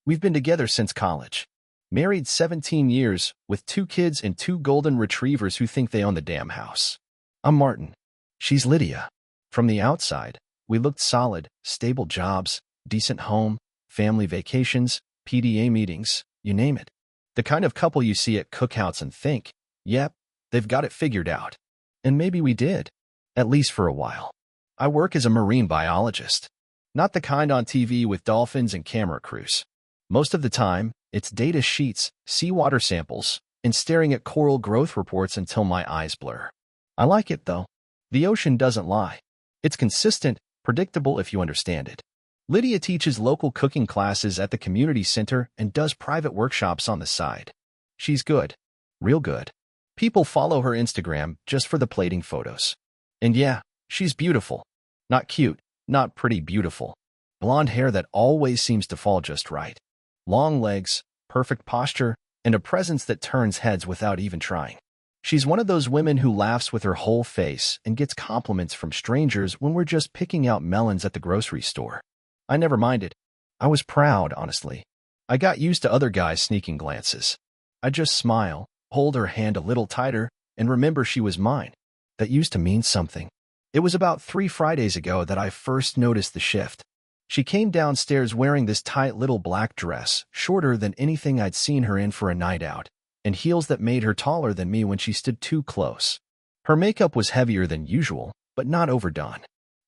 We've been together since college. Married 17 years, with 2 kids and 2 golden retrievers who think they own the damn house. I'm Martin. She's Lydia. From the outside, we looked solid, stable jobs, decent home, family vacations, PDA meetings, you name it. The kind of couple you see at cookouts and think, yep, they've got it figured out. And maybe we did. At least for a while. I work as a marine biologist. Not the kind on TV with dolphins and camera crews. Most of the time, it's data sheets, seawater samples, and staring at coral growth reports until my eyes blur. I like it, though. The ocean doesn't lie. It's consistent, predictable if you understand it. Lydia teaches local cooking classes at the community center and does private workshops on the side. She's good. Real good. People follow her Instagram just for the plating photos. And yeah, she's beautiful. Not cute, not pretty beautiful. Blonde hair that always seems to fall just right. Long legs, perfect posture, and a presence that turns heads without even trying. She's one of those women who laughs with her whole face and gets compliments from strangers when we're just picking out melons at the grocery store. I never minded. I was proud, honestly. I got used to other guys sneaking glances. I'd just smile, hold her hand a little tighter, and remember she was mine. That used to mean something. It was about 3 Fridays ago that I first noticed the shift. She came downstairs wearing this tight little black dress, shorter than anything I'd seen her in for a night out, and heels that made her taller than me when she stood too close. Her makeup was heavier than usual, but not overdone.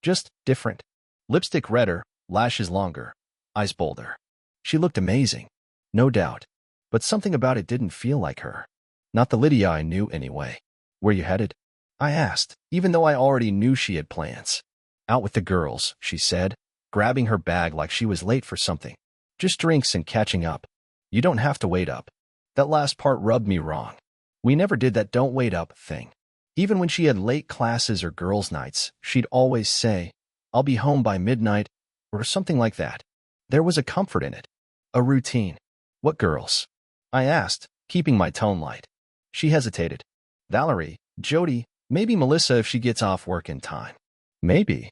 Just different. Lipstick redder, lashes longer, eyes bolder. She looked amazing, no doubt, but something about it didn't feel like her. Not the Lydia I knew anyway. Where you headed? I asked, even though I already knew she had plans. Out with the girls, she said, grabbing her bag like she was late for something. Just drinks and catching up. You don't have to wait up. That last part rubbed me wrong. We never did that don't wait up thing. Even when she had late classes or girls' nights, she'd always say, I'll be home by midnight, or something like that. There was a comfort in it. A routine. What girls? I asked, keeping my tone light. She hesitated. Valerie, Jody, maybe Melissa if she gets off work in time. Maybe.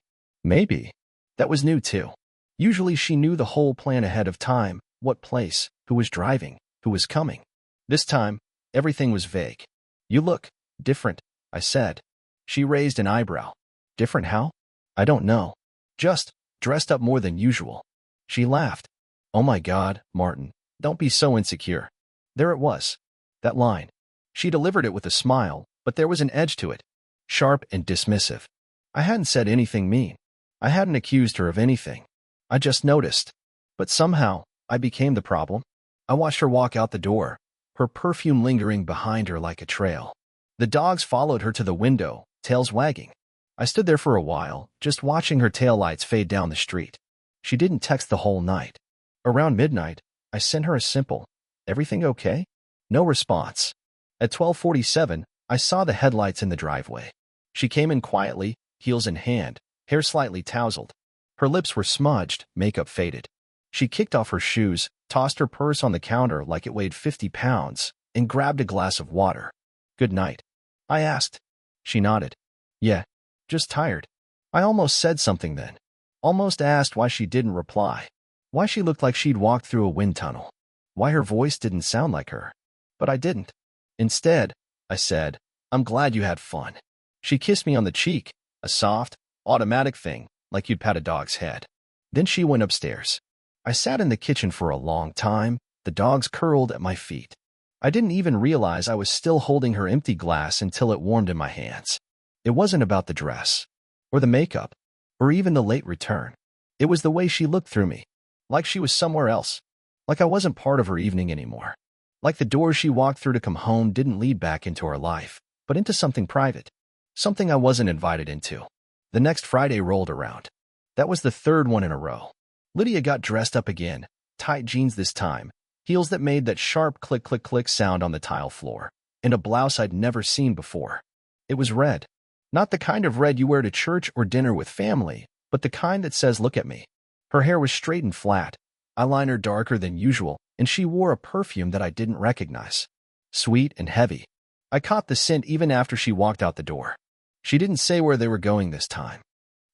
That was new too. Usually she knew the whole plan ahead of time, what place, who was driving, who was coming. This time, everything was vague. You look different, I said. She raised an eyebrow. Different how? I don't know. Just dressed up more than usual. She laughed. Oh my God, Martin, don't be so insecure. There it was. That line. She delivered it with a smile, but there was an edge to it. Sharp and dismissive. I hadn't said anything mean. I hadn't accused her of anything. I just noticed. But somehow, I became the problem. I watched her walk out the door, her perfume lingering behind her like a trail. The dogs followed her to the window, tails wagging. I stood there for a while, just watching her taillights fade down the street. She didn't text the whole night. Around midnight, I sent her a simple, everything okay? No response. At 12:47, I saw the headlights in the driveway. She came in quietly, heels in hand, hair slightly tousled. Her lips were smudged, makeup faded. She kicked off her shoes, tossed her purse on the counter like it weighed 50 pounds, and grabbed a glass of water. Good night. I asked. She nodded. Yeah, just tired. I almost said something then. Almost asked why she didn't reply. Why she looked like she'd walked through a wind tunnel. Why her voice didn't sound like her. But I didn't. Instead, I said, I'm glad you had fun. She kissed me on the cheek, a soft, automatic thing, like you'd pat a dog's head. Then she went upstairs. I sat in the kitchen for a long time, the dogs curled at my feet. I didn't even realize I was still holding her empty glass until it warmed in my hands. It wasn't about the dress, or the makeup, or even the late return. It was the way she looked through me, like she was somewhere else, like I wasn't part of her evening anymore. Like the doors she walked through to come home didn't lead back into her life, but into something private, something I wasn't invited into. The next Friday rolled around. That was the 3rd one in a row. Lydia got dressed up again, tight jeans this time, heels that made that sharp click-click-click sound on the tile floor, and a blouse I'd never seen before. It was red. Not the kind of red you wear to church or dinner with family, but the kind that says, look at me. Her hair was straight and flat, eyeliner darker than usual, and she wore a perfume that I didn't recognize. Sweet and heavy. I caught the scent even after she walked out the door. She didn't say where they were going this time.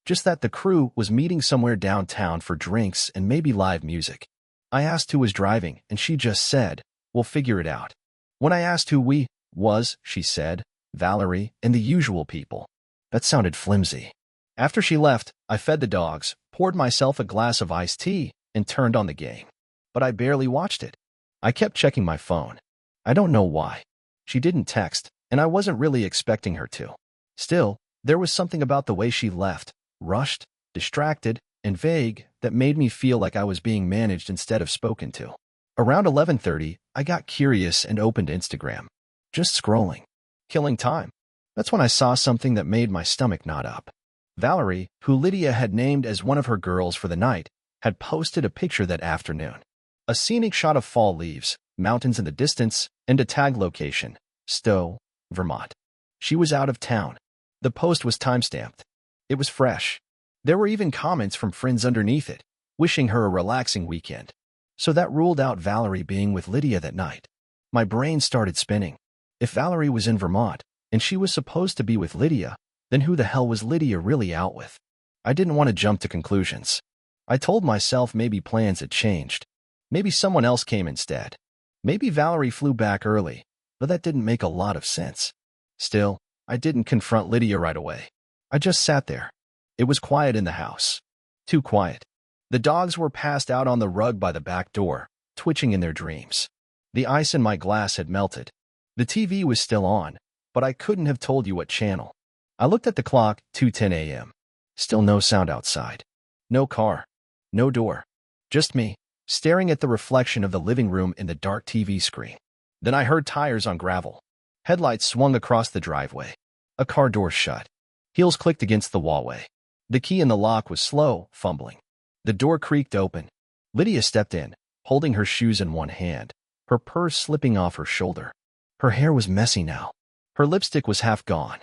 Just that the crew was meeting somewhere downtown for drinks and maybe live music. I asked who was driving, and she just said, "We'll figure it out." When I asked who we was, she said, "Valerie and the usual people." That sounded flimsy. After she left, I fed the dogs, poured myself a glass of iced tea, and turned on the game. But I barely watched it. I kept checking my phone. I don't know why. She didn't text, and I wasn't really expecting her to. Still, there was something about the way she left, rushed, distracted, and vague, that made me feel like I was being managed instead of spoken to. Around 11:30, I got curious and opened Instagram. Just scrolling. Killing time. That's when I saw something that made my stomach knot up. Valerie, who Lydia had named as one of her girls for the night, had posted a picture that afternoon. A scenic shot of fall leaves, mountains in the distance, and a tag location, Stowe, Vermont. She was out of town. The post was timestamped. It was fresh. There were even comments from friends underneath it, wishing her a relaxing weekend. So that ruled out Valerie being with Lydia that night. My brain started spinning. If Valerie was in Vermont, and she was supposed to be with Lydia, then who the hell was Lydia really out with? I didn't want to jump to conclusions. I told myself maybe plans had changed. Maybe someone else came instead. Maybe Valerie flew back early, but that didn't make a lot of sense. Still, I didn't confront Lydia right away. I just sat there. It was quiet in the house. Too quiet. The dogs were passed out on the rug by the back door, twitching in their dreams. The ice in my glass had melted. The TV was still on, but I couldn't have told you what channel. I looked at the clock, 2:10 a.m. Still no sound outside. No car. No door. Just me, staring at the reflection of the living room in the dark TV screen. Then I heard tires on gravel. Headlights swung across the driveway. A car door shut. Heels clicked against the wallway. The key in the lock was slow, fumbling. The door creaked open. Lydia stepped in, holding her shoes in one hand, her purse slipping off her shoulder. Her hair was messy now. Her lipstick was half gone.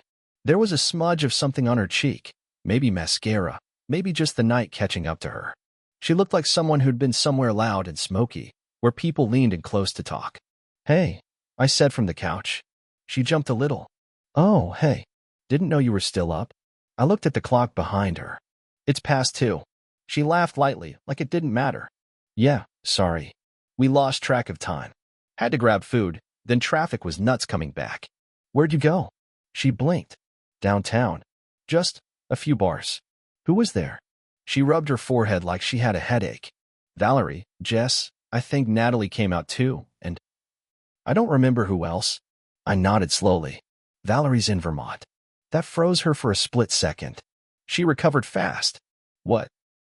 There was a smudge of something on her cheek, maybe mascara, maybe just the night catching up to her. She looked like someone who'd been somewhere loud and smoky, where people leaned in close to talk. "Hey," I said from the couch. She jumped a little. "Oh, hey. Didn't know you were still up." I looked at the clock behind her. "It's past 2. She laughed lightly, like it didn't matter. "Yeah, sorry. We lost track of time. Had to grab food, then traffic was nuts coming back." "Where'd you go?" She blinked. "Downtown. Just a few bars." "Who was there?" She rubbed her forehead like she had a headache. "Valerie, Jess, I think Natalie came out too, and I don't remember who else." I nodded slowly. "Valerie's in Vermont." That froze her for a split second. She recovered fast. "What?"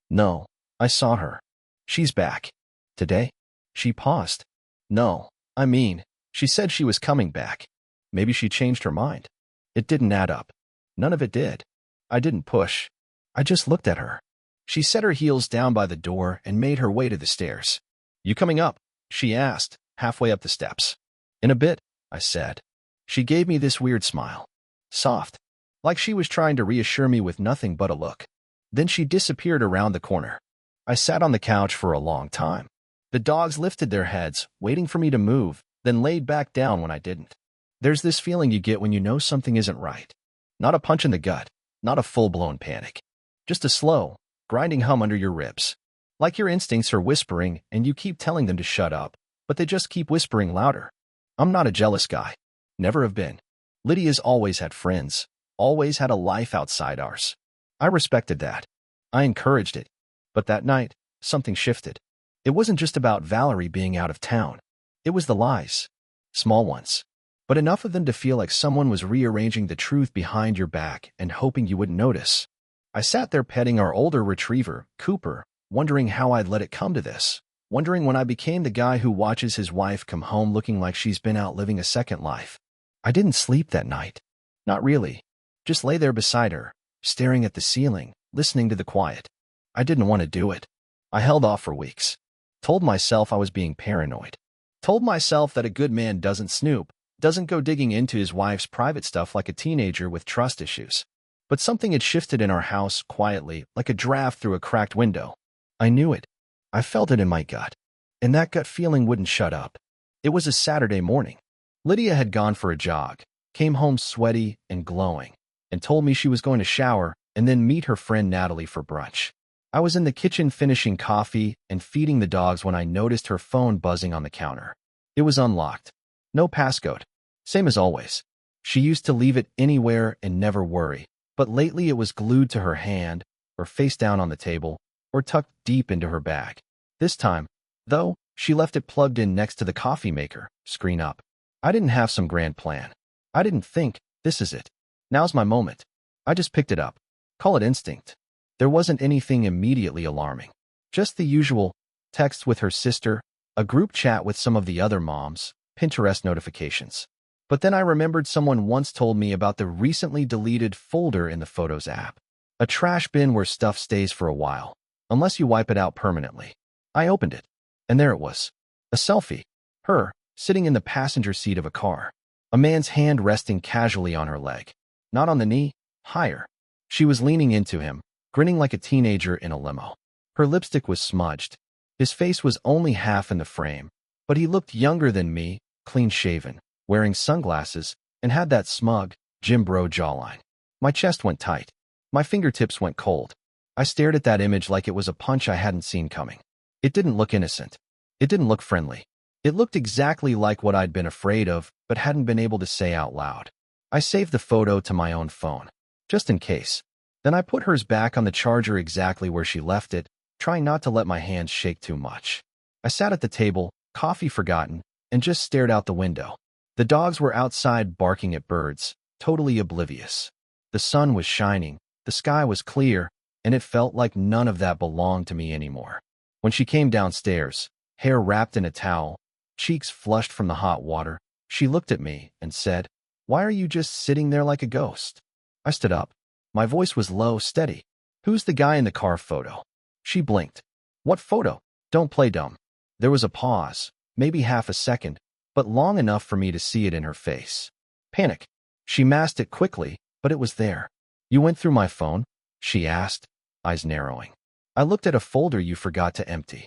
"No, I saw her. She's back." "Today?" She paused. "No, I mean, she said she was coming back. Maybe she changed her mind." It didn't add up. None of it did. I didn't push. I just looked at her. She set her heels down by the door and made her way to the stairs. "You coming up?" she asked, halfway up the steps. "In a bit," I said. She gave me this weird smile. Soft. Like she was trying to reassure me with nothing but a look. Then she disappeared around the corner. I sat on the couch for a long time. The dogs lifted their heads, waiting for me to move, then laid back down when I didn't. There's this feeling you get when you know something isn't right. Not a punch in the gut, not a full-blown panic. Just a slow, grinding hum under your ribs. Like your instincts are whispering and you keep telling them to shut up, but they just keep whispering louder. I'm not a jealous guy. Never have been. Lydia's always had friends, always had a life outside ours. I respected that. I encouraged it. But that night, something shifted. It wasn't just about Valerie being out of town. It was the lies. Small ones. But enough of them to feel like someone was rearranging the truth behind your back and hoping you wouldn't notice. I sat there petting our older retriever, Cooper, wondering how I'd let it come to this. Wondering when I became the guy who watches his wife come home looking like she's been out living a second life. I didn't sleep that night. Not really. Just lay there beside her, staring at the ceiling, listening to the quiet. I didn't want to do it. I held off for weeks. Told myself I was being paranoid. Told myself that a good man doesn't snoop, doesn't go digging into his wife's private stuff like a teenager with trust issues. But something had shifted in our house quietly, like a draft through a cracked window. I knew it. I felt it in my gut. And that gut feeling wouldn't shut up. It was a Saturday morning. Lydia had gone for a jog, came home sweaty and glowing, and told me she was going to shower and then meet her friend Natalie for brunch. I was in the kitchen finishing coffee and feeding the dogs when I noticed her phone buzzing on the counter. It was unlocked. No passcode. Same as always. She used to leave it anywhere and never worry, but lately it was glued to her hand, or face down on the table, or tucked deep into her bag. This time, though, she left it plugged in next to the coffee maker, screen up. I didn't have some grand plan. I didn't think, this is it. Now's my moment. I just picked it up. Call it instinct. There wasn't anything immediately alarming. Just the usual text with her sister, a group chat with some of the other moms, Pinterest notifications. But then I remembered someone once told me about the recently deleted folder in the Photos app. A trash bin where stuff stays for a while, unless you wipe it out permanently. I opened it, and there it was. A selfie. Her, sitting in the passenger seat of a car. A man's hand resting casually on her leg. Not on the knee, higher. She was leaning into him, grinning like a teenager in a limo. Her lipstick was smudged. His face was only half in the frame, but he looked younger than me, clean-shaven, wearing sunglasses, and had that smug, gym bro jawline. My chest went tight. My fingertips went cold. I stared at that image like it was a punch I hadn't seen coming. It didn't look innocent. It didn't look friendly. It looked exactly like what I'd been afraid of, but hadn't been able to say out loud. I saved the photo to my own phone, just in case. Then I put hers back on the charger exactly where she left it, trying not to let my hands shake too much. I sat at the table, coffee forgotten, and just stared out the window. The dogs were outside barking at birds, totally oblivious. The sun was shining, the sky was clear, and it felt like none of that belonged to me anymore. When she came downstairs, hair wrapped in a towel, cheeks flushed from the hot water, she looked at me and said, "Why are you just sitting there like a ghost?" I stood up. My voice was low, steady. "Who's the guy in the car photo?" She blinked. "What photo? Don't play dumb." There was a pause, maybe half a second, but long enough for me to see it in her face. Panic. She masked it quickly, but it was there. "You went through my phone?" she asked, eyes narrowing. "I looked at a folder you forgot to empty."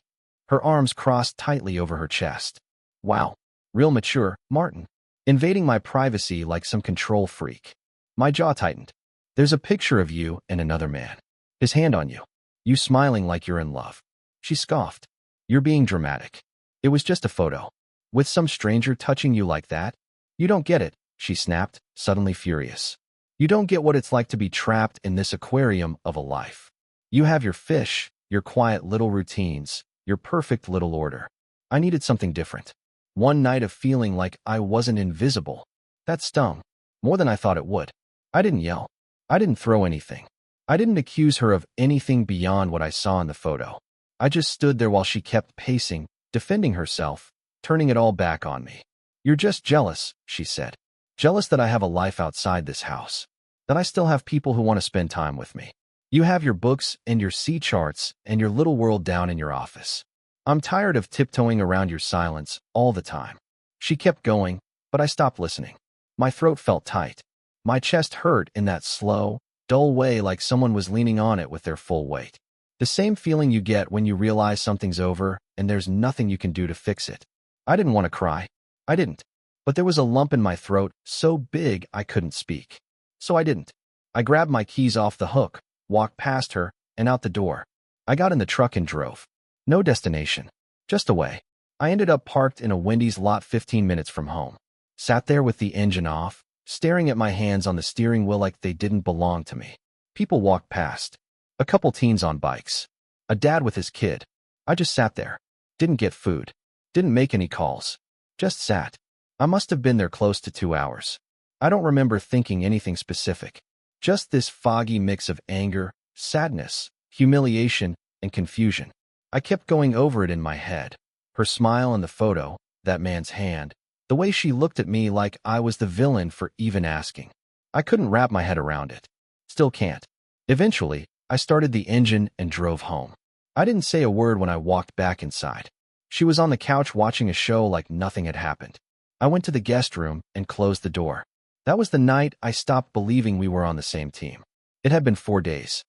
Her arms crossed tightly over her chest. Wow. Real mature, Martin. Invading my privacy like some control freak. My jaw tightened. "There's a picture of you and another man. His hand on you. You smiling like you're in love." She scoffed. "You're being dramatic. It was just a photo. With some stranger touching you like that? You don't get it," she snapped, suddenly furious. "You don't get what it's like to be trapped in this aquarium of a life. You have your fish, your quiet little routines, your perfect little order. I needed something different. One night of feeling like I wasn't invisible. That stung. More than I thought it would. I didn't yell. I didn't throw anything. I didn't accuse her of anything beyond what I saw in the photo. I just stood there while she kept pacing, defending herself, turning it all back on me. "You're just jealous," she said. "Jealous that I have a life outside this house. That I still have people who want to spend time with me. You have your books and your sea charts and your little world down in your office. I'm tired of tiptoeing around your silence all the time." She kept going, but I stopped listening. My throat felt tight. My chest hurt in that slow, dull way like someone was leaning on it with their full weight. The same feeling you get when you realize something's over and there's nothing you can do to fix it. I didn't want to cry. I didn't. But there was a lump in my throat so big I couldn't speak. So I didn't. I grabbed my keys off the hook, walked past her, and out the door. I got in the truck and drove. No destination. Just away. I ended up parked in a Wendy's lot 15 minutes from home. Sat there with the engine off, staring at my hands on the steering wheel like they didn't belong to me. People walked past. A couple teens on bikes. A dad with his kid. I just sat there. Didn't get food. Didn't make any calls. Just sat. I must have been there close to 2 hours. I don't remember thinking anything specific. Just this foggy mix of anger, sadness, humiliation, and confusion. I kept going over it in my head. Her smile in the photo, that man's hand, the way she looked at me like I was the villain for even asking. I couldn't wrap my head around it. Still can't. Eventually, I started the engine and drove home. I didn't say a word when I walked back inside. She was on the couch watching a show like nothing had happened. I went to the guest room and closed the door. That was the night I stopped believing we were on the same team. It had been 4 days.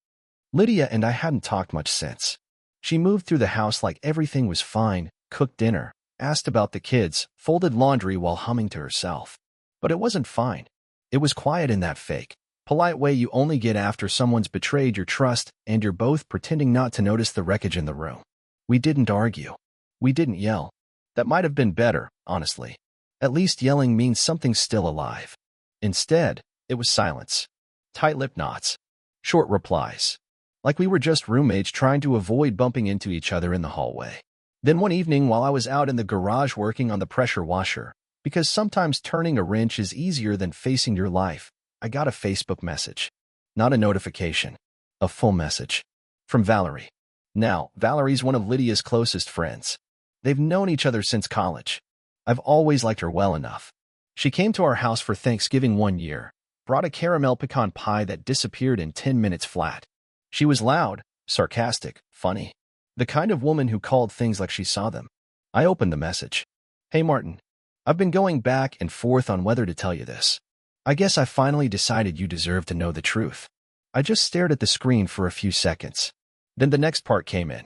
Lydia and I hadn't talked much since. She moved through the house like everything was fine, cooked dinner, asked about the kids, folded laundry while humming to herself. But it wasn't fine. It was quiet in that fake, Polite way you only get after someone's betrayed your trust and you're both pretending not to notice the wreckage in the room. We didn't argue. We didn't yell. That might have been better, honestly. At least yelling means something's still alive. Instead, it was silence. Tight lip knots. Short replies. Like we were just roommates trying to avoid bumping into each other in the hallway. Then one evening while I was out in the garage working on the pressure washer, because sometimes turning a wrench is easier than facing your life, I got a Facebook message. Not a notification. A full message. From Valerie. Now, Valerie's one of Lydia's closest friends. They've known each other since college. I've always liked her well enough. She came to our house for Thanksgiving one year, brought a caramel pecan pie that disappeared in 10 minutes flat. She was loud, sarcastic, funny. The kind of woman who called things like she saw them. I opened the message. Hey Martin, I've been going back and forth on whether to tell you this. I guess I finally decided you deserve to know the truth. I just stared at the screen for a few seconds. Then the next part came in.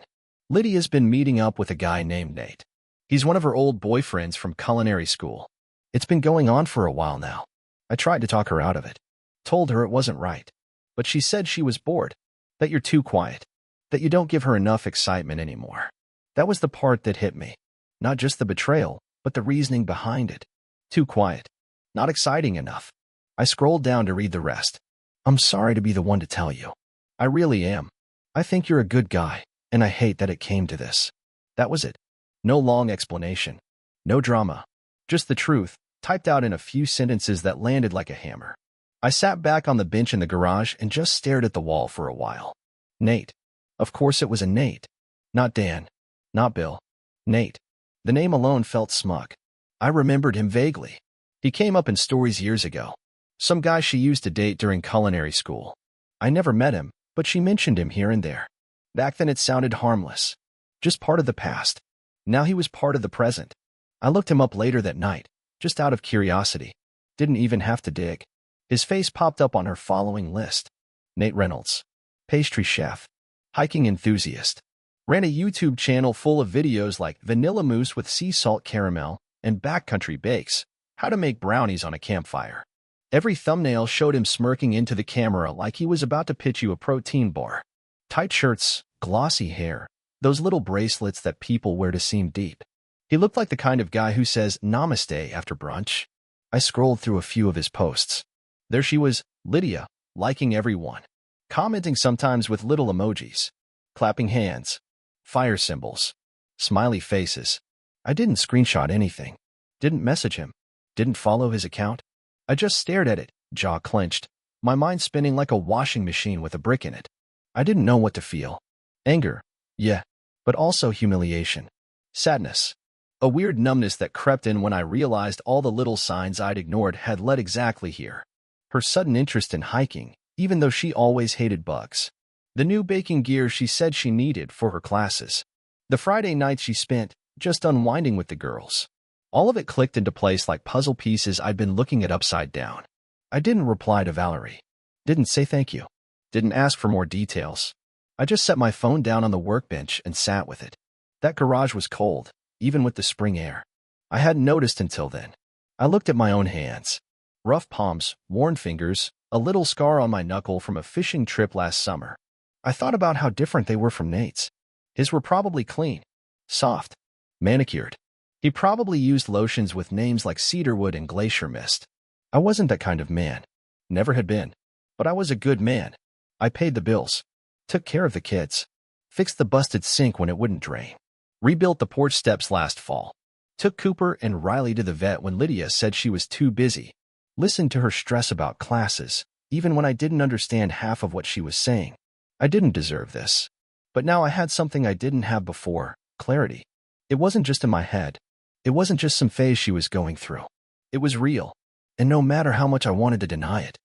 Lydia's been meeting up with a guy named Nate. He's one of her old boyfriends from culinary school. It's been going on for a while now. I tried to talk her out of it. Told her it wasn't right. But she said she was bored. That you're too quiet. That you don't give her enough excitement anymore. That was the part that hit me. Not just the betrayal, but the reasoning behind it. Too quiet. Not exciting enough. I scrolled down to read the rest. I'm sorry to be the one to tell you. I really am. I think you're a good guy, and I hate that it came to this. That was it. No long explanation. No drama. Just the truth, typed out in a few sentences that landed like a hammer. I sat back on the bench in the garage and just stared at the wall for a while. Nate. Of course it was a Nate. Not Dan. Not Bill. Nate. The name alone felt smug. I remembered him vaguely. He came up in stories years ago. Some guy she used to date during culinary school. I never met him, but she mentioned him here and there. Back then it sounded harmless. Just part of the past. Now he was part of the present. I looked him up later that night, just out of curiosity. Didn't even have to dig. His face popped up on her following list. Nate Reynolds. Pastry chef. Hiking enthusiast. Ran a YouTube channel full of videos like vanilla mousse with sea salt caramel and backcountry bakes, how to make brownies on a campfire. Every thumbnail showed him smirking into the camera like he was about to pitch you a protein bar. Tight shirts, glossy hair, those little bracelets that people wear to seem deep. He looked like the kind of guy who says namaste after brunch. I scrolled through a few of his posts. There she was, Lydia, liking everyone. Commenting sometimes with little emojis. Clapping hands. Fire symbols. Smiley faces. I didn't screenshot anything. Didn't message him. Didn't follow his account. I just stared at it, jaw clenched, my mind spinning like a washing machine with a brick in it. I didn't know what to feel. Anger, yeah, but also humiliation. Sadness. A weird numbness that crept in when I realized all the little signs I'd ignored had led exactly here. Her sudden interest in hiking, even though she always hated bugs. The new baking gear she said she needed for her classes. The Friday night she spent just unwinding with the girls. All of it clicked into place like puzzle pieces I'd been looking at upside down. I didn't reply to Valerie. Didn't say thank you. Didn't ask for more details. I just set my phone down on the workbench and sat with it. That garage was cold, even with the spring air. I hadn't noticed until then. I looked at my own hands. Rough palms, worn fingers, a little scar on my knuckle from a fishing trip last summer. I thought about how different they were from Nate's. His were probably clean, soft, manicured. He probably used lotions with names like cedarwood and glacier mist. I wasn't that kind of man. Never had been. But I was a good man. I paid the bills. Took care of the kids. Fixed the busted sink when it wouldn't drain. Rebuilt the porch steps last fall. Took Cooper and Riley to the vet when Lydia said she was too busy. Listened to her stress about classes, even when I didn't understand half of what she was saying. I didn't deserve this. But now I had something I didn't have before, clarity. It wasn't just in my head. It wasn't just some phase she was going through. It was real, and no matter how much I wanted to deny it.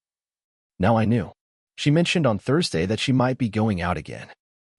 Now I knew. She mentioned on Thursday that she might be going out again.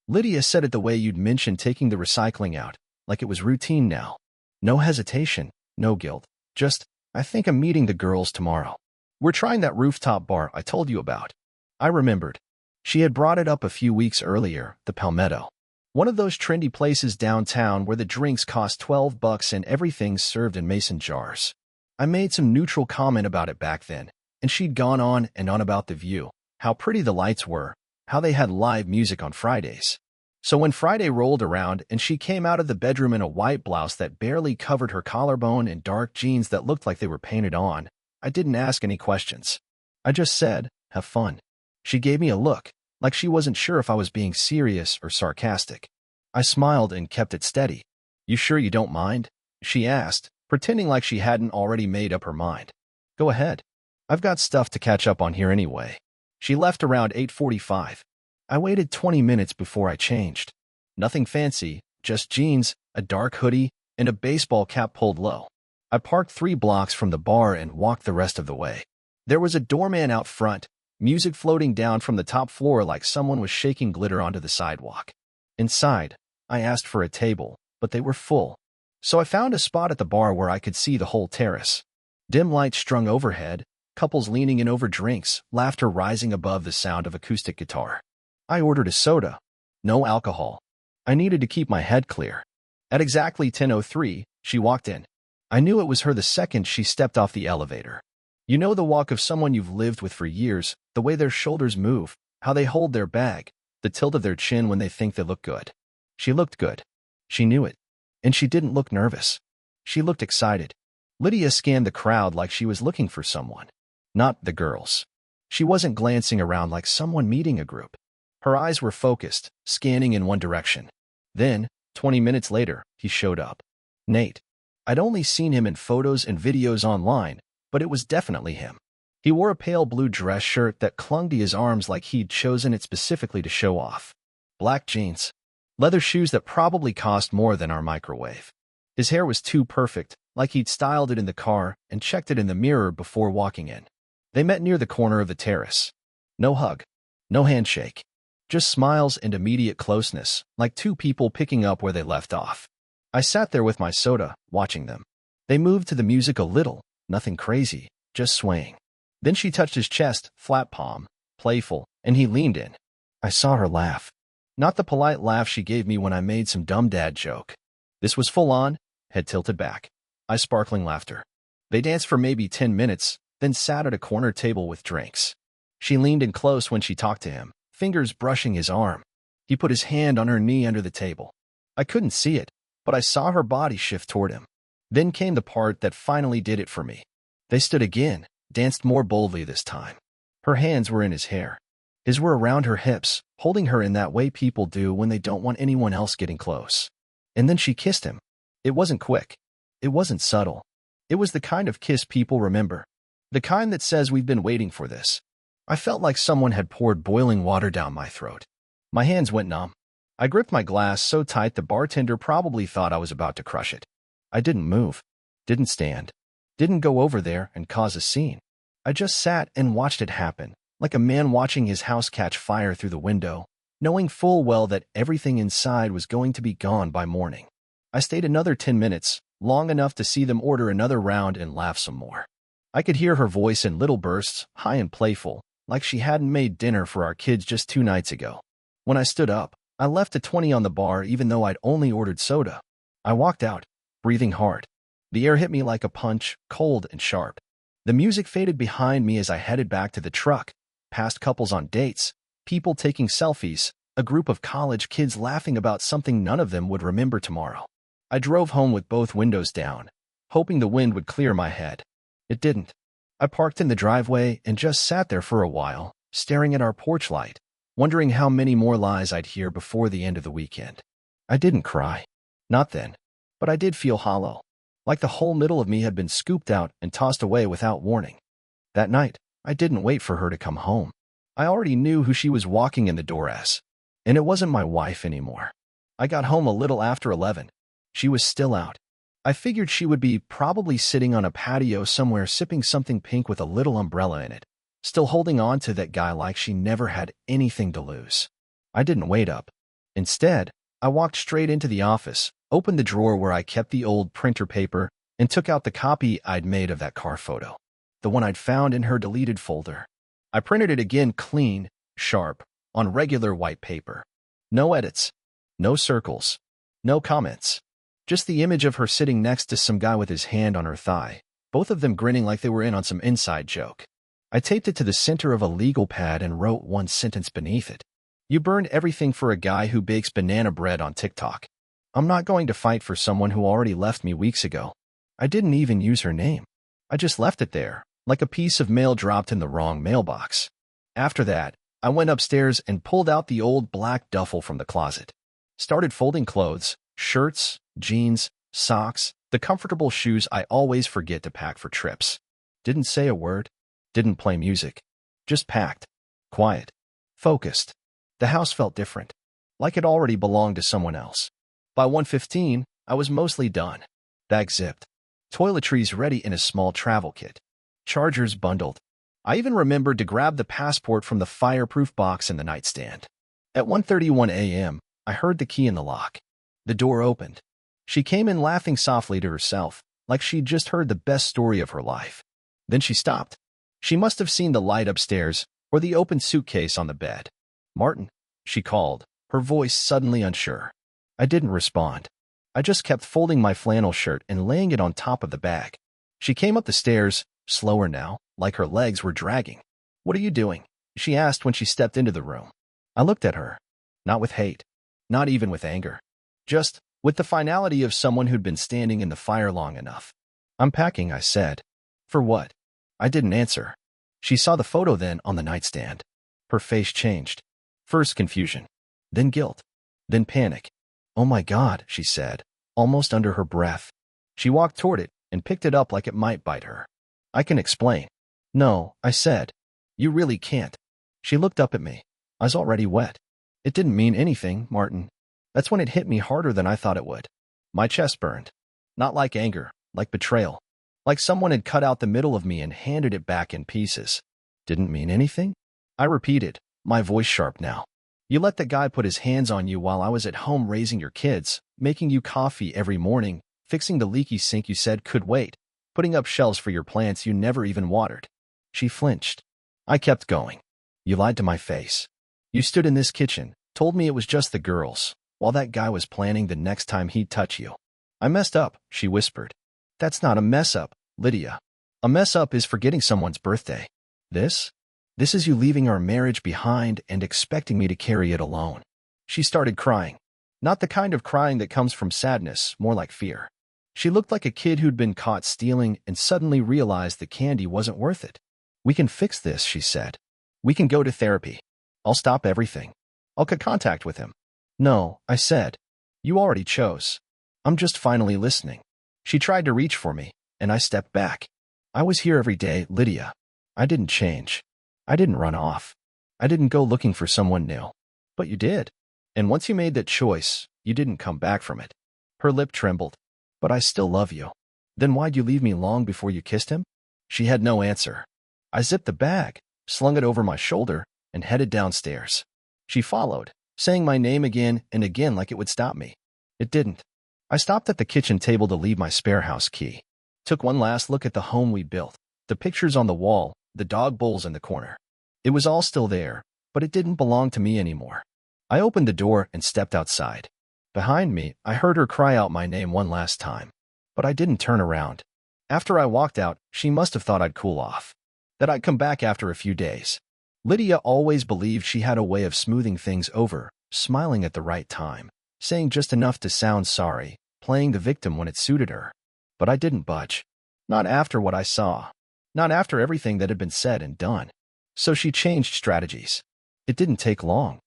Lydia said it the way you'd mentioned taking the recycling out, like it was routine now. No hesitation, no guilt. Just, I think I'm meeting the girls tomorrow. We're trying that rooftop bar I told you about. I remembered. She had brought it up a few weeks earlier, the Palmetto. One of those trendy places downtown where the drinks cost $12 and everything's served in mason jars. I made some neutral comment about it back then, And she'd gone on and on about the view, how pretty the lights were, how they had live music on Fridays. So when Friday rolled around and she came out of the bedroom in a white blouse that barely covered her collarbone and dark jeans that looked like they were painted on, I didn't ask any questions. I just said, "Have fun." She gave me a look, like she wasn't sure if I was being serious or sarcastic. I smiled and kept it steady. "You sure you don't mind?" she asked, pretending like she hadn't already made up her mind. "Go ahead. I've got stuff to catch up on here anyway." She left around 8:45. I waited 20 minutes before I changed. Nothing fancy, just jeans, a dark hoodie, and a baseball cap pulled low. I parked 3 blocks from the bar and walked the rest of the way. There was a doorman out front, music floating down from the top floor like someone was shaking glitter onto the sidewalk. Inside, I asked for a table, but they were full. So I found a spot at the bar where I could see the whole terrace. Dim lights strung overhead, couples leaning in over drinks, laughter rising above the sound of acoustic guitar. I ordered a soda. No alcohol. I needed to keep my head clear. At exactly 10:03, she walked in. I knew it was her the second she stepped off the elevator. You know the walk of someone you've lived with for years, the way their shoulders move, how they hold their bag, the tilt of their chin when they think they look good. She looked good. She knew it. And she didn't look nervous. She looked excited. Lydia scanned the crowd like she was looking for someone. Not the girls. She wasn't glancing around like someone meeting a group. Her eyes were focused, scanning in one direction. Then, 20 minutes later, he showed up. Nate. I'd only seen him in photos and videos online, but it was definitely him. He wore a pale blue dress shirt that clung to his arms like he'd chosen it specifically to show off. Black jeans. Leather shoes that probably cost more than our microwave. His hair was too perfect, like he'd styled it in the car and checked it in the mirror before walking in. They met near the corner of the terrace. No hug. No handshake. Just smiles and immediate closeness, like two people picking up where they left off. I sat there with my soda, watching them. They moved to the music a little, nothing crazy, just swaying. Then she touched his chest, flat palm, playful, and he leaned in. I saw her laugh. Not the polite laugh she gave me when I made some dumb dad joke. This was full on, head tilted back. Eye-sparkling laughter. They danced for maybe 10 minutes, then sat at a corner table with drinks. She leaned in close when she talked to him, fingers brushing his arm. He put his hand on her knee under the table. I couldn't see it, but I saw her body shift toward him. Then came the part that finally did it for me. They stood again, danced more boldly this time. Her hands were in his hair. His were around her hips, holding her in that way people do when they don't want anyone else getting close. And then she kissed him. It wasn't quick. It wasn't subtle. It was the kind of kiss people remember. The kind that says we've been waiting for this. I felt like someone had poured boiling water down my throat. My hands went numb. I gripped my glass so tight the bartender probably thought I was about to crush it. I didn't move. Didn't stand. Didn't go over there and cause a scene. I just sat and watched it happen, like a man watching his house catch fire through the window, knowing full well that everything inside was going to be gone by morning. I stayed another 10 minutes, long enough to see them order another round and laugh some more. I could hear her voice in little bursts, high and playful, like she hadn't made dinner for our kids just 2 nights ago. When I stood up, I left a 20 on the bar even though I'd only ordered soda. I walked out, breathing hard. The air hit me like a punch, cold and sharp. The music faded behind me as I headed back to the truck, past couples on dates, people taking selfies, a group of college kids laughing about something none of them would remember tomorrow. I drove home with both windows down, hoping the wind would clear my head. It didn't. I parked in the driveway and just sat there for a while, staring at our porch light, wondering how many more lies I'd hear before the end of the weekend. I didn't cry. Not then. But I did feel hollow, like the whole middle of me had been scooped out and tossed away without warning. That night, I didn't wait for her to come home. I already knew who she was walking in the door as. And it wasn't my wife anymore. I got home a little after 11. She was still out. I figured she would be probably sitting on a patio somewhere sipping something pink with a little umbrella in it, still holding on to that guy like she never had anything to lose. I didn't wait up. Instead, I walked straight into the office, opened the drawer where I kept the old printer paper, and took out the copy I'd made of that car photo, the one I'd found in her deleted folder. I printed it again clean, sharp, on regular white paper. No edits. No circles. No comments. Just the image of her sitting next to some guy with his hand on her thigh, both of them grinning like they were in on some inside joke. I taped it to the center of a legal pad and wrote one sentence beneath it. You burned everything for a guy who bakes banana bread on TikTok. I'm not going to fight for someone who already left me weeks ago. I didn't even use her name. I just left it there, like a piece of mail dropped in the wrong mailbox. After that, I went upstairs and pulled out the old black duffel from the closet. Started folding clothes, shirts, jeans, socks, the comfortable shoes I always forget to pack for trips. Didn't say a word. Didn't play music. Just packed. Quiet. Focused. The house felt different. Like it already belonged to someone else. By 1:15, I was mostly done. Bag zipped. Toiletries ready in a small travel kit. Chargers bundled. I even remembered to grab the passport from the fireproof box in the nightstand. At 1:31 a.m., I heard the key in the lock. The door opened. She came in laughing softly to herself, like she'd just heard the best story of her life. Then she stopped. She must have seen the light upstairs or the open suitcase on the bed. "Martin," she called, her voice suddenly unsure. I didn't respond. I just kept folding my flannel shirt and laying it on top of the bag. She came up the stairs, slower now, like her legs were dragging. "What are you doing?" she asked when she stepped into the room. I looked at her. Not with hate. Not even with anger. Just with the finality of someone who'd been standing in the fire long enough. "I'm packing," I said. "For what?" I didn't answer. She saw the photo then on the nightstand. Her face changed. First confusion. Then guilt. Then panic. "Oh my God," she said, almost under her breath. She walked toward it and picked it up like it might bite her. "I can explain." "No," I said. "You really can't." She looked up at me. I was already wet. "It didn't mean anything, Martin." That's when it hit me harder than I thought it would. My chest burned. Not like anger, like betrayal. Like someone had cut out the middle of me and handed it back in pieces. "Didn't mean anything?" I repeated, my voice sharp now. "You let that guy put his hands on you while I was at home raising your kids, making you coffee every morning, fixing the leaky sink you said could wait, putting up shelves for your plants you never even watered." She flinched. I kept going. "You lied to my face. You stood in this kitchen, told me it was just the girls, while that guy was planning the next time he'd touch you." "I messed up," she whispered. "That's not a mess up, Lydia. A mess up is forgetting someone's birthday. This is you leaving our marriage behind and expecting me to carry it alone." She started crying. Not the kind of crying that comes from sadness, more like fear. She looked like a kid who'd been caught stealing and suddenly realized the candy wasn't worth it. "We can fix this," she said. "We can go to therapy. I'll stop everything. I'll cut contact with him." "No," I said. "You already chose. I'm just finally listening." She tried to reach for me, and I stepped back. "I was here every day, Lydia. I didn't change. I didn't run off. I didn't go looking for someone new. But you did. And once you made that choice, you didn't come back from it." Her lip trembled. "But I still love you." "Then why'd you leave me long before you kissed him?" She had no answer. I zipped the bag, slung it over my shoulder, and headed downstairs. She followed, saying my name again and again like it would stop me. It didn't. I stopped at the kitchen table to leave my spare house key. Took one last look at the home we built, the pictures on the wall, the dog bowls in the corner. It was all still there, but it didn't belong to me anymore. I opened the door and stepped outside. Behind me, I heard her cry out my name one last time. But I didn't turn around. After I walked out, she must have thought I'd cool off. That I'd come back after a few days. Lydia always believed she had a way of smoothing things over, smiling at the right time, saying just enough to sound sorry, playing the victim when it suited her. But I didn't budge. Not after what I saw. Not after everything that had been said and done. So she changed strategies. It didn't take long.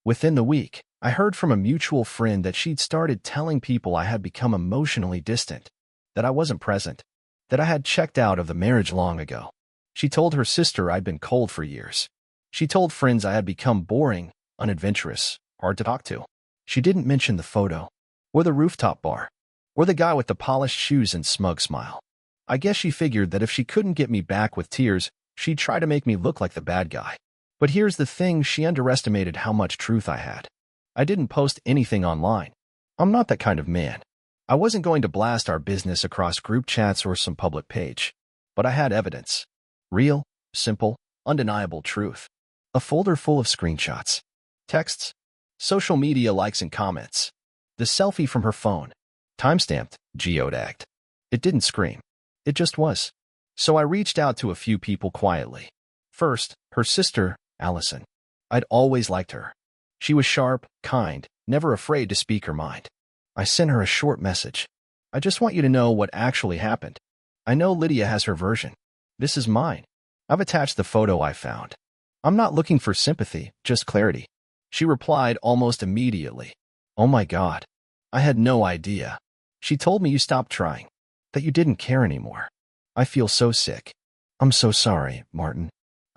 Within the week, I heard from a mutual friend that she'd started telling people I had become emotionally distant, that I wasn't present, that I had checked out of the marriage long ago. She told her sister I'd been cold for years. She told friends I had become boring, unadventurous, hard to talk to. She didn't mention the photo, or the rooftop bar, or the guy with the polished shoes and smug smile. I guess she figured that if she couldn't get me back with tears, she'd try to make me look like the bad guy. But here's the thing, she underestimated how much truth I had. I didn't post anything online. I'm not that kind of man. I wasn't going to blast our business across group chats or some public page. But I had evidence. Real, simple, undeniable truth. A folder full of screenshots, texts, social media likes and comments. The selfie from her phone, timestamped, geotagged. It didn't scream. It just was. So I reached out to a few people quietly. First, her sister, Allison. I'd always liked her. She was sharp, kind, never afraid to speak her mind. I sent her a short message. I just want you to know what actually happened. I know Lydia has her version. This is mine. I've attached the photo I found. I'm not looking for sympathy, just clarity. She replied almost immediately. Oh my God. I had no idea. She told me you stopped trying, that you didn't care anymore. I feel so sick. I'm so sorry, Martin.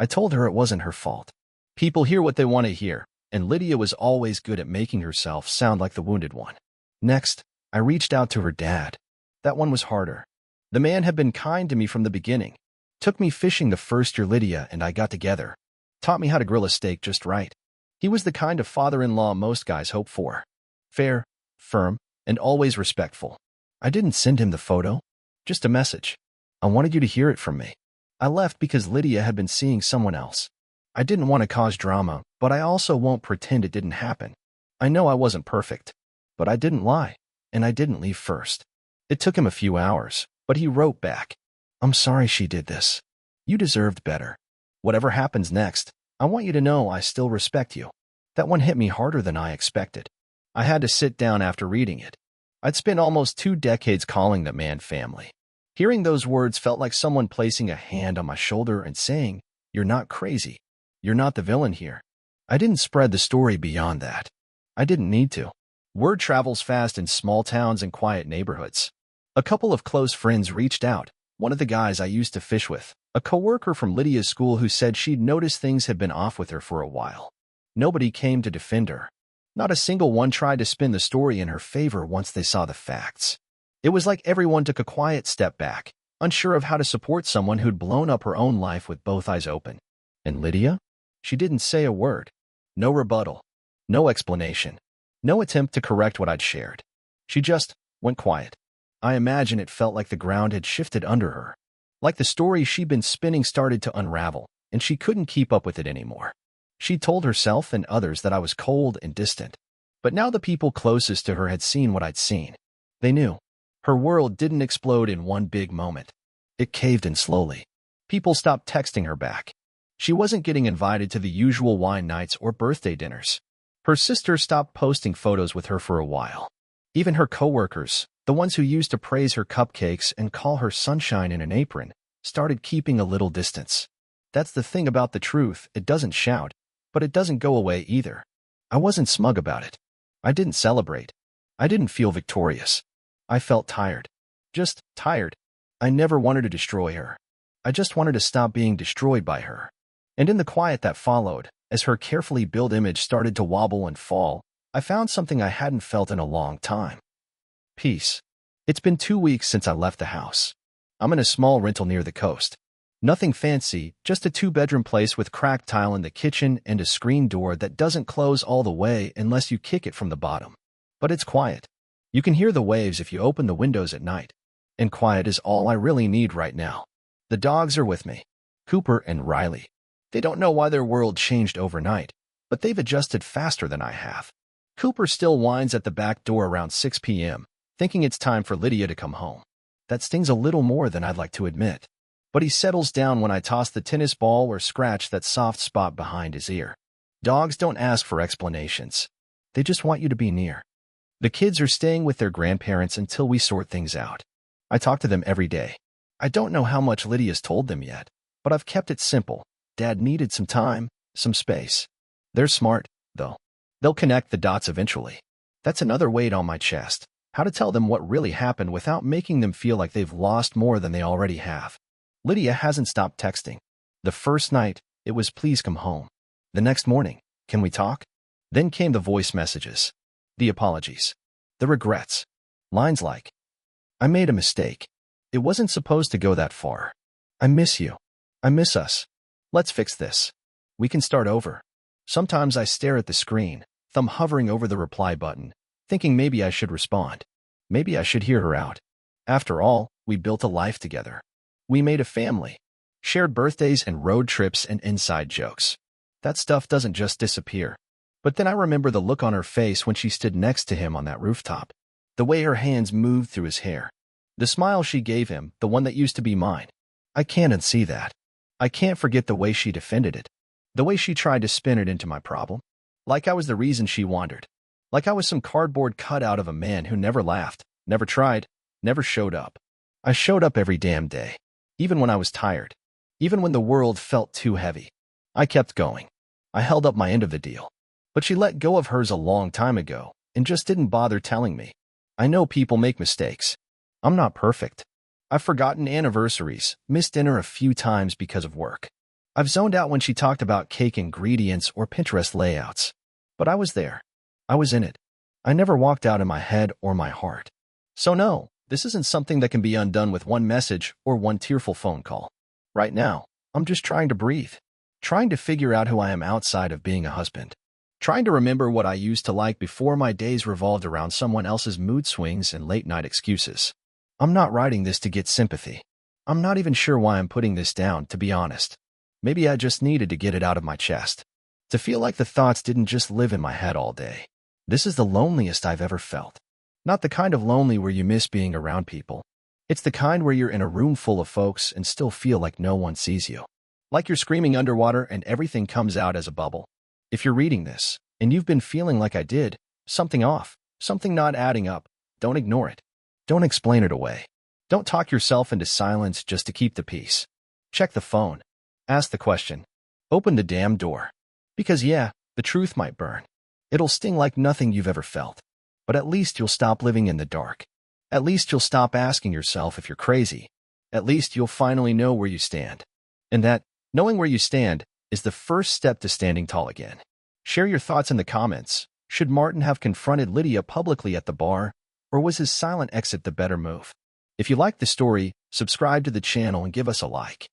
I told her it wasn't her fault. People hear what they want to hear, and Lydia was always good at making herself sound like the wounded one. Next, I reached out to her dad. That one was harder. The man had been kind to me from the beginning. Took me fishing the first year Lydia and I got together. Taught me how to grill a steak just right. He was the kind of father-in-law most guys hope for. Fair, firm, and always respectful. I didn't send him the photo, just a message. I wanted you to hear it from me. I left because Lydia had been seeing someone else. I didn't want to cause drama, but I also won't pretend it didn't happen. I know I wasn't perfect, but I didn't lie, and I didn't leave first. It took him a few hours, but he wrote back. I'm sorry she did this. You deserved better. Whatever happens next, I want you to know I still respect you. That one hit me harder than I expected. I had to sit down after reading it. I'd spent almost 2 decades calling that man family. Hearing those words felt like someone placing a hand on my shoulder and saying, "You're not crazy. You're not the villain here." I didn't spread the story beyond that. I didn't need to. Word travels fast in small towns and quiet neighborhoods. A couple of close friends reached out. One of the guys I used to fish with, a coworker from Lydia's school who said she'd noticed things had been off with her for a while. Nobody came to defend her. Not a single one tried to spin the story in her favor once they saw the facts. It was like everyone took a quiet step back, unsure of how to support someone who'd blown up her own life with both eyes open. And Lydia? She didn't say a word. No rebuttal. No explanation. No attempt to correct what I'd shared. She just went quiet. I imagine it felt like the ground had shifted under her. Like the story she'd been spinning started to unravel, and she couldn't keep up with it anymore. She told herself and others that I was cold and distant. But now the people closest to her had seen what I'd seen. They knew. Her world didn't explode in one big moment. It caved in slowly. People stopped texting her back. She wasn't getting invited to the usual wine nights or birthday dinners. Her sister stopped posting photos with her for a while. Even her coworkers, the ones who used to praise her cupcakes and call her sunshine in an apron, started keeping a little distance. That's the thing about the truth, it doesn't shout, but it doesn't go away either. I wasn't smug about it. I didn't celebrate. I didn't feel victorious. I felt tired. Just tired. I never wanted to destroy her. I just wanted to stop being destroyed by her. And in the quiet that followed, as her carefully built image started to wobble and fall, I found something I hadn't felt in a long time. Peace. It's been 2 weeks since I left the house. I'm in a small rental near the coast. Nothing fancy, just a 2-bedroom place with cracked tile in the kitchen and a screen door that doesn't close all the way unless you kick it from the bottom. But it's quiet. You can hear the waves if you open the windows at night. And quiet is all I really need right now. The dogs are with me. Cooper and Riley. They don't know why their world changed overnight, but they've adjusted faster than I have. Cooper still whines at the back door around 6 p.m., thinking it's time for Lydia to come home. That stings a little more than I'd like to admit. But he settles down when I toss the tennis ball or scratch that soft spot behind his ear. Dogs don't ask for explanations. They just want you to be near. The kids are staying with their grandparents until we sort things out. I talk to them every day. I don't know how much Lydia's told them yet, but I've kept it simple. Dad needed some time, some space. They're smart, though. They'll connect the dots eventually. That's another weight on my chest. How to tell them what really happened without making them feel like they've lost more than they already have. Lydia hasn't stopped texting. The first night, it was please come home. The next morning, can we talk? Then came the voice messages. The apologies. The regrets. Lines like, I made a mistake. It wasn't supposed to go that far. I miss you. I miss us. Let's fix this. We can start over. Sometimes I stare at the screen, thumb hovering over the reply button, thinking maybe I should respond. Maybe I should hear her out. After all, we built a life together. We made a family. Shared birthdays and road trips and inside jokes. That stuff doesn't just disappear. But then I remember the look on her face when she stood next to him on that rooftop. The way her hands moved through his hair. The smile she gave him, the one that used to be mine. I can't unsee that. I can't forget the way she defended it. The way she tried to spin it into my problem. Like I was the reason she wandered. Like I was some cardboard cutout of a man who never laughed, never tried, never showed up. I showed up every damn day. Even when I was tired. Even when the world felt too heavy. I kept going. I held up my end of the deal. But she let go of hers a long time ago and just didn't bother telling me. I know people make mistakes. I'm not perfect. I've forgotten anniversaries, missed dinner a few times because of work. I've zoned out when she talked about cake ingredients or Pinterest layouts. But I was there. I was in it. I never walked out in my head or my heart. So no, this isn't something that can be undone with one message or one tearful phone call. Right now, I'm just trying to breathe. Trying to figure out who I am outside of being a husband. Trying to remember what I used to like before my days revolved around someone else's mood swings and late-night excuses. I'm not writing this to get sympathy. I'm not even sure why I'm putting this down, to be honest. Maybe I just needed to get it out of my chest. To feel like the thoughts didn't just live in my head all day. This is the loneliest I've ever felt. Not the kind of lonely where you miss being around people. It's the kind where you're in a room full of folks and still feel like no one sees you. Like you're screaming underwater and everything comes out as a bubble. If you're reading this, and you've been feeling like I did, something off, something not adding up, don't ignore it. Don't explain it away. Don't talk yourself into silence just to keep the peace. Check the phone. Ask the question. Open the damn door. Because yeah, the truth might burn. It'll sting like nothing you've ever felt. But at least you'll stop living in the dark. At least you'll stop asking yourself if you're crazy. At least you'll finally know where you stand. And that, knowing where you stand, is the first step to standing tall again. Share your thoughts in the comments. Should Martin have confronted Lydia publicly at the bar, or was his silent exit the better move? If you liked the story, subscribe to the channel and give us a like.